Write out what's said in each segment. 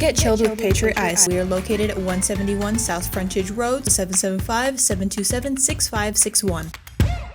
Get chilled with Patriot Ice. We are located at 171 South Frontage Road, 775-727-6561.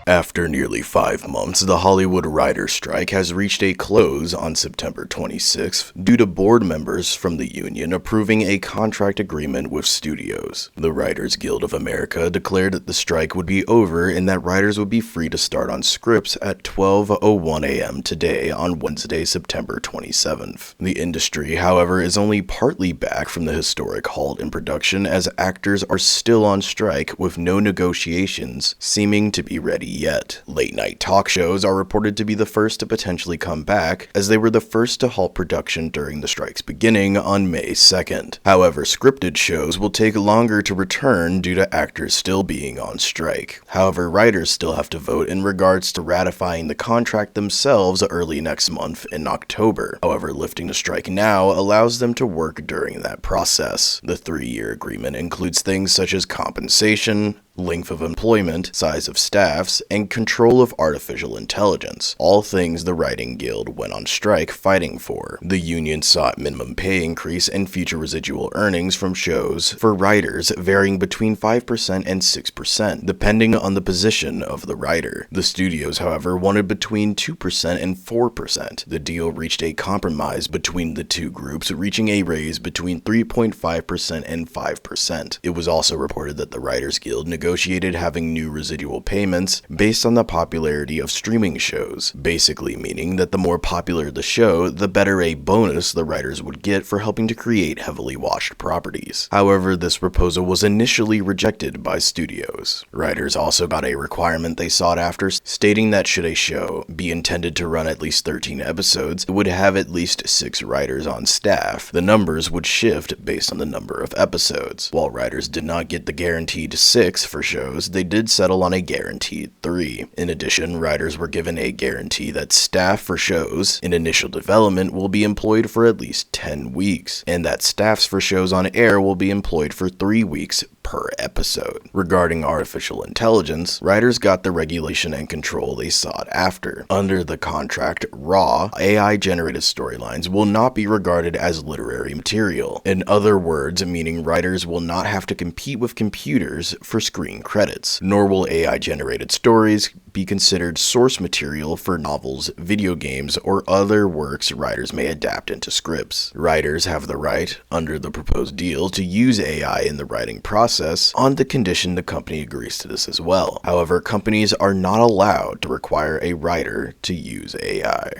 After nearly 5 months, the Hollywood writers' strike has reached a close on September 26th due to board members from the union approving a contract agreement with studios. The Writers Guild of America declared that the strike would be over and that writers would be free to start on scripts at 12:01 a.m. today on Wednesday, September 27th. The industry, however, is only partly back from the historic halt in production as actors are still on strike with no negotiations seeming to be ready yet. Late-night talk shows are reported to be the first to potentially come back, as they were the first to halt production during the strike's beginning on May 2nd. However, scripted shows will take longer to return due to actors still being on strike. However, writers still have to vote in regards to ratifying the contract themselves early next month in October. However, lifting the strike now allows them to work during that process. The 3-year agreement includes things such as compensation, length of employment, size of staffs, and control of artificial intelligence, all things the Writing Guild went on strike fighting for. The union sought minimum pay increase and future residual earnings from shows for writers varying between 5% and 6%, depending on the position of the writer. The studios, however, wanted between 2% and 4%. The deal reached a compromise between the two groups, reaching a raise between 3.5% and 5%. It was also reported that the Writers Guild negotiated having new residual payments based on the popularity of streaming shows, basically meaning that the more popular the show, the better a bonus the writers would get for helping to create heavily watched properties. However, this proposal was initially rejected by studios. Writers also got a requirement they sought after, stating that should a show be intended to run at least 13 episodes, it would have at least 6 writers on staff. The numbers would shift based on the number of episodes. While writers did not get the guaranteed 6 for shows, they did settle on a guaranteed 3. In addition, writers were given a guarantee that staff for shows in initial development will be employed for at least 10 weeks, and that staffs for shows on air will be employed for 3 weeks per episode. Regarding artificial intelligence, writers got the regulation and control they sought after. Under the contract, raw, AI-generated storylines will not be regarded as literary material. In other words, meaning writers will not have to compete with computers for screen credits, nor will AI-generated stories be considered source material for novels, video games, or other works writers may adapt into scripts. Writers have the right, under the proposed deal, to use AI in the writing process on the condition the company agrees to this as well. However, companies are not allowed to require a writer to use AI.